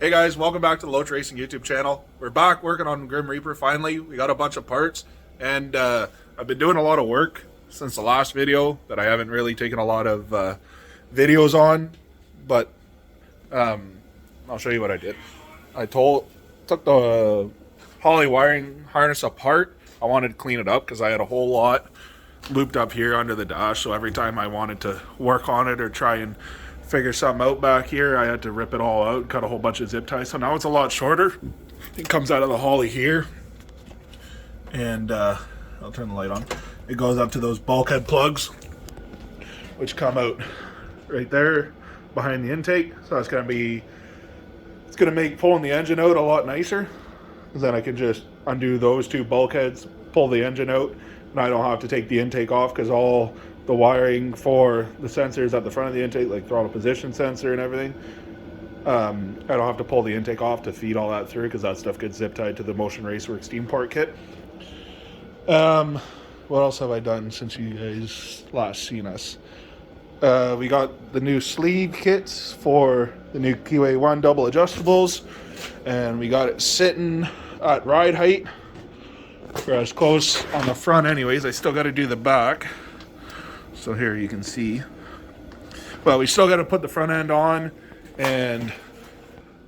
Hey guys, welcome back to the Loach Racing YouTube channel. We're back working on Grim Reaper finally. We got a bunch of parts, and I've been doing a lot of work since the last video that I haven't really taken a lot of videos on, but I'll show you what I did. I took the Holley wiring harness apart. I wanted to clean it up because I had a whole lot looped up here under the dash, so every time I wanted to work on it or try and figure something out back here, I had to rip it all out and cut a whole bunch of zip ties. So now it's a lot shorter. It comes out of the Holley here, and I'll turn the light on. It goes up to those bulkhead plugs, which come out right there behind the intake. So it's gonna make pulling the engine out a lot nicer, because then I can just undo those two bulkheads, pull the engine out, and I don't have to take the intake off, because all the wiring for the sensors at the front of the intake, like throttle position sensor and everything, I don't have to pull the intake off to feed all that through, because that stuff gets zip tied to the Motion Raceworks steam part kit. What else have I done since you guys last seen us? We got the new sleeve kits for the new pt1 double adjustables, and we got it sitting at ride height. We're as close on the front anyways. I still got to do the back. So here you can see. Well, we still got to put the front end on and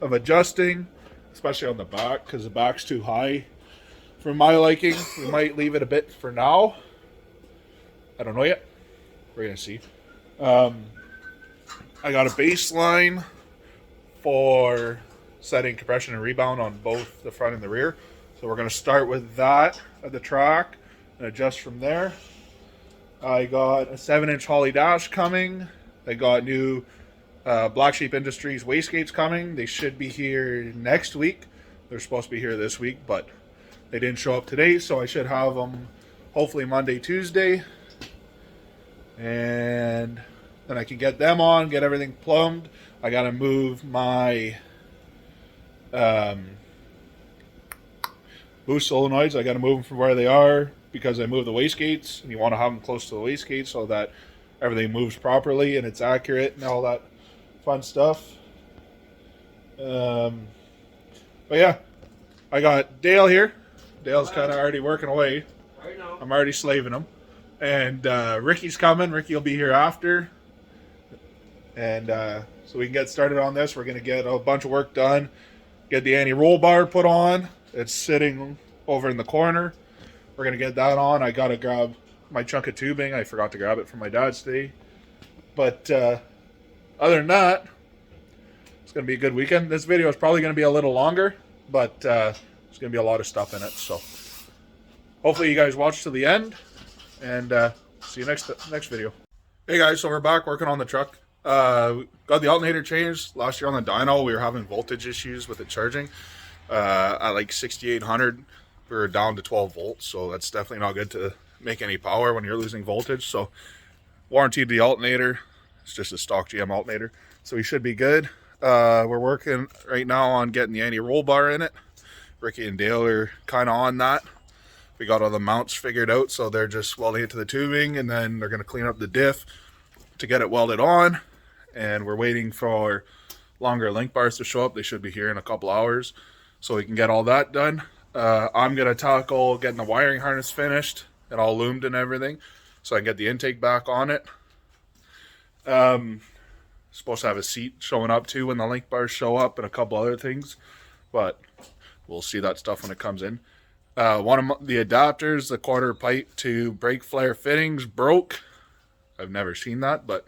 of adjusting, especially on the back, because the back's too high for my liking. We might leave it a bit for now. I don't know yet. We're going to see. I got a baseline for setting compression and rebound on both the front and the rear. So we're going to start with that at the track and adjust from there. I got a 7-inch Holley dash coming. I got new Black Sheep Industries wastegates coming. They should be here next week. They're supposed to be here this week, but they didn't show up today, so I should have them hopefully Monday, Tuesday. And then I can get them on, get everything plumbed. I got to move my boost solenoids. I got to move them from where they are, because I moved the wastegates, and you want to have them close to the wastegate so that everything moves properly and it's accurate and all that fun stuff. But yeah, I got Dale here. Dale's kind of already working away. I'm already slaving him. And Ricky's coming. Ricky will be here after. And so we can get started on this. We're going to get a bunch of work done. Get the anti-roll bar put on. It's sitting over in the corner. We're going to get that on. I got to grab my chunk of tubing. I forgot to grab it from my dad's today. But other than that, it's going to be a good weekend. This video is probably going to be a little longer, but there's going to be a lot of stuff in it. So hopefully you guys watch to the end, and see you next video. Hey guys, so we're back working on the truck. Got the alternator changed. Last year on the dyno, we were having voltage issues with it charging. At like 6,800, we were down to 12 volts, so that's definitely not good to make any power when you're losing voltage. So warranted the alternator. It's just a stock GM alternator, so we should be good. We're working right now on getting the anti-roll bar in it. Ricky and Dale are kind of on that. We got all the mounts figured out, so they're just welding it to the tubing, and then they're going to clean up the diff to get it welded on. And we're waiting for longer link bars to show up. They should be here in a couple hours, so we can get all that done. I'm going to tackle getting the wiring harness finished and all loomed and everything, so I can get the intake back on it. Supposed to have a seat showing up too when the link bars show up, and a couple other things, but we'll see that stuff when it comes in. One of the adapters, the quarter pipe to brake flare fittings, broke. I've never seen that, but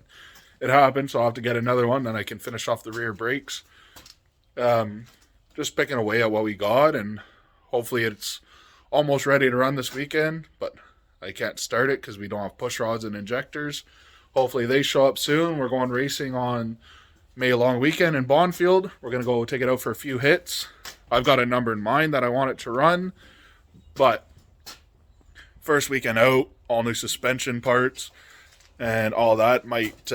it happened, so I'll have to get another one, then I can finish off the rear brakes. Just picking away at what we got, and hopefully it's almost ready to run this weekend, but I can't start it because we don't have push rods and injectors. Hopefully they show up soon. We're going racing on May long weekend in Bonfield. We're going to go take it out for a few hits. I've got a number in mind that I want it to run, but first weekend out, all new suspension parts and all that might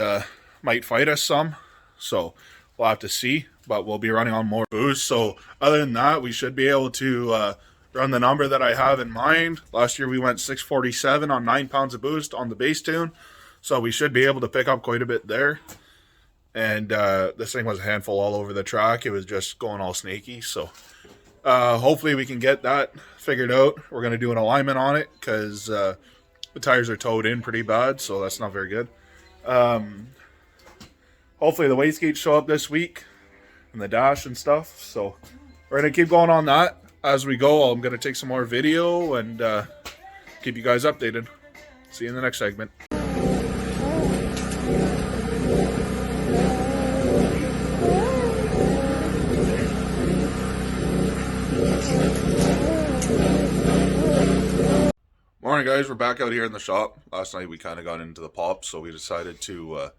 fight us some, so we'll have to see. But we'll be running on more boost. So other than that, we should be able to run the number that I have in mind. Last year we went 647 on 9 pounds of boost on the base tune, so we should be able to pick up quite a bit there. and this thing was a handful all over the track. It was just going all snaky. So hopefully we can get that figured out. We're going to do an alignment on it because the tires are towed in pretty bad, so that's not very good. Hopefully the wastegates show up this week and the dash and stuff. So we're going to keep going on that as we go. I'm going to take some more video and keep you guys updated. See you in the next segment. Morning guys, we're back out here in the shop. Last night we kind of got into the pop, so we decided to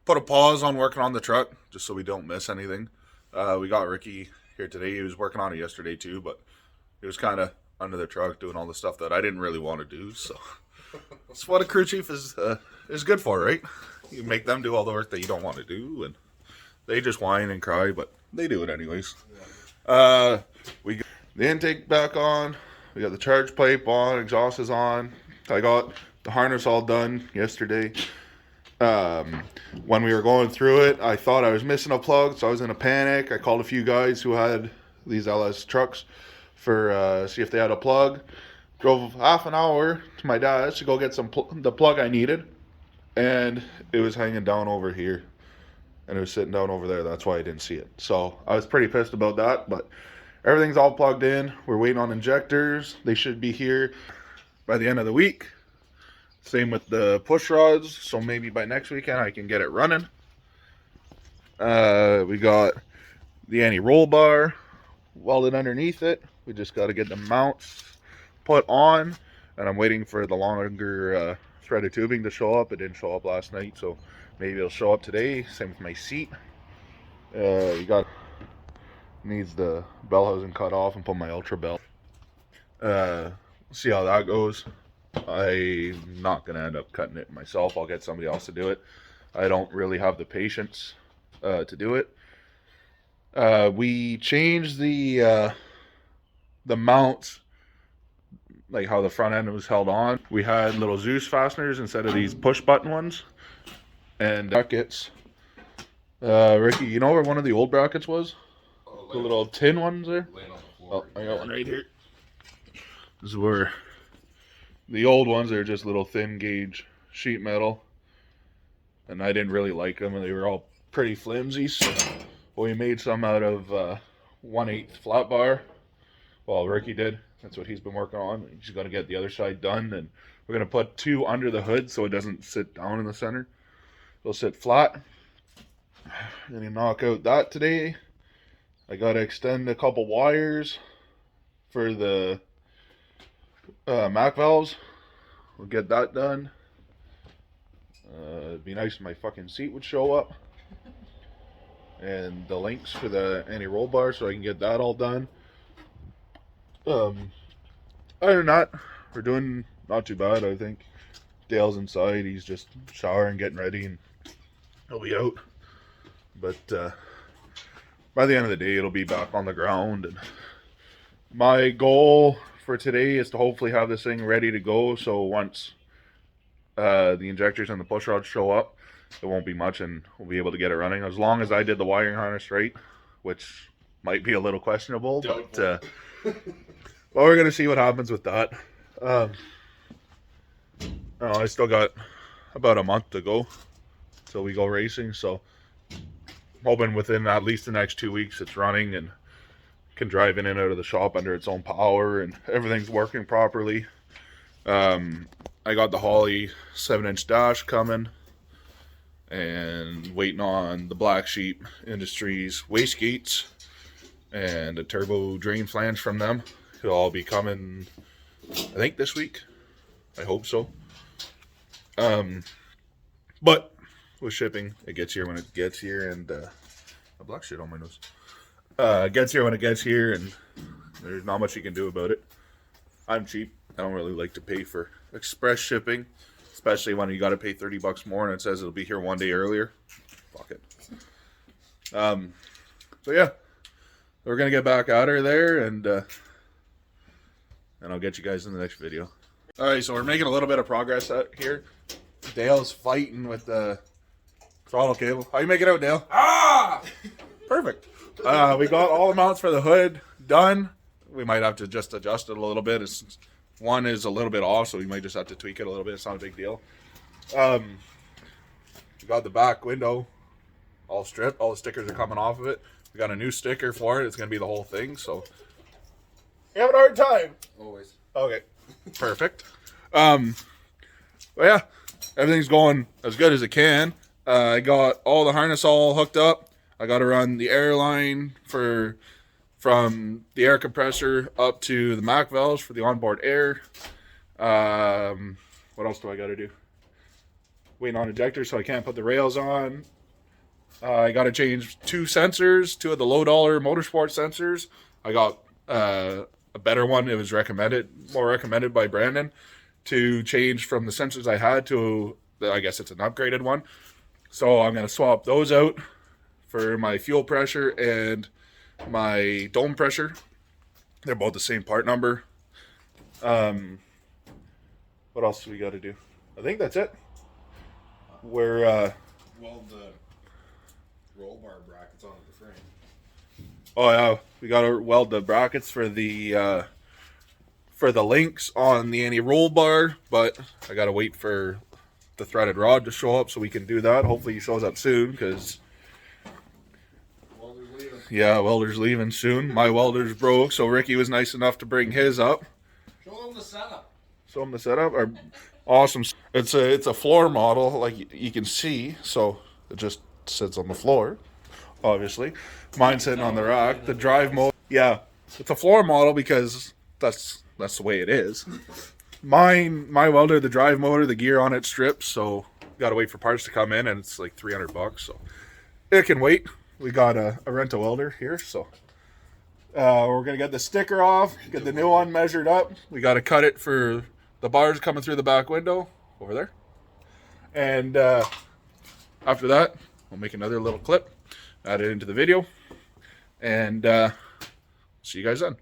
put a pause on working on the truck just so we don't miss anything. We got Ricky here today. He was working on it yesterday too, but he was kind of under the truck doing all the stuff that I didn't really want to do. So that's what a crew chief is good for, right? You make them do all the work that you don't want to do, and they just whine and cry, but they do it anyways. We got the intake back on. We got the charge pipe on, exhaust is on. I got the harness all done yesterday. When we were going through it, I thought I was missing a plug, so I was in a panic. I called a few guys who had these LS trucks for see if they had a plug. Drove half an hour to my dad's to go get the plug I needed, and it was hanging down over here, and it was sitting down over there. That's why I didn't see it. So I was pretty pissed about that, but everything's all plugged in. We're waiting on injectors. They should be here by the end of the week. Same with the push rods. So maybe by next weekend I can get it running. We got the anti-roll bar welded underneath it. We just got to get the mounts put on. And I'm waiting for the longer threaded tubing to show up. It didn't show up last night, so maybe it'll show up today. Same with my seat. Needs the bell housing cut off and put my ultra belt. See how that goes. I'm not gonna end up cutting it myself. I'll get somebody else to do it. I don't really have the patience to do it. We changed the mounts, like how the front end was held on. We had little Zeus fasteners instead of these push button ones, and brackets. Ricky, you know where one of the old brackets was? The little tin ones there? Oh, I got one right here. This is where the old ones are, just little thin gauge sheet metal. And I didn't really like them, and they were all pretty flimsy. So we made some out of 1/8 flat bar. Well, Ricky did. That's what he's been working on. He's going to get the other side done. And we're going to put 2 under the hood so it doesn't sit down in the center. It'll sit flat. Gonna knock out that today. I gotta extend a couple wires for the Mac valves. We'll get that done. It'd be nice if my fucking seat would show up. And the links for the anti-roll bar so I can get that all done. Other than that, we're doing not too bad, I think. Dale's inside. He's just showering, getting ready, and he'll be out. But by the end of the day, it'll be back on the ground. And my goal for today is to hopefully have this thing ready to go. So once the injectors and the push rods show up, it won't be much, and we'll be able to get it running. As long as I did the wiring harness right, which might be a little questionable, but well, we're gonna see what happens with that. I still got about a month to go till we go racing, so hoping within at least the next 2 weeks it's running and can drive in and out of the shop under its own power and everything's working properly. I got the Holly 7-inch dash coming and waiting on the Black Sheep Industries wastegates and a turbo drain flange from them. It'll all be coming, I think, this week. I hope so. But with shipping, it gets here when it gets here, and a black shit on my nose. It gets here when it gets here, and there's not much you can do about it. I'm cheap. I don't really like to pay for express shipping, especially when you got to pay $30 more and it says it'll be here 1 day earlier. Fuck it. So yeah, we're gonna get back at her there, and I'll get you guys in the next video. All right, so we're making a little bit of progress out here. Dale's fighting with the Throttle cable. How you make it out, Dale? Ah! Perfect. We got all the mounts for the hood done. We might have to just adjust it a little bit. One is a little bit off, so we might just have to tweak it a little bit. It's not a big deal. We got the back window all stripped. All the stickers are coming off of it. We got a new sticker for it. It's going to be the whole thing, so... You having a hard time? Always. Okay. Perfect. But yeah, everything's going as good as it can. I got all the harness all hooked up. I got to run the air line from the air compressor up to the MAC valves for the onboard air. What else do I got to do? Waiting on ejector, so I can't put the rails on. I got to change two sensors, two of the low dollar motorsport sensors. I got a better one. It was more recommended by Brandon to change from the sensors I had to, I guess it's an upgraded one. So I'm going to swap those out for my fuel pressure and my dome pressure. They're both the same part number. What else do we got to do? I think that's it. We're Well, the roll bar brackets onto the frame. oh yeah, we got to weld the brackets for the links on the anti-roll bar, but I got to wait for the threaded rod to show up so we can do that. Hopefully he shows up soon, because welder's leaving soon. My welder's broke, so Ricky was nice enough to bring his up. Show them the setup. Show him the setup. Awesome. It's a floor model, like you can see, so it just sits on the floor, obviously. Mine's sitting on the rack. The drive mode, yeah, it's a floor model because that's the way it is. My welder, the drive motor, the gear on it strips, so gotta wait for parts to come in, and it's like $300, so it can wait. We got a rental welder here, so we're gonna get the sticker off, get the new one measured up. We gotta cut it for the bars coming through the back window over there, and after that we'll make another little clip, add it into the video, and see you guys then.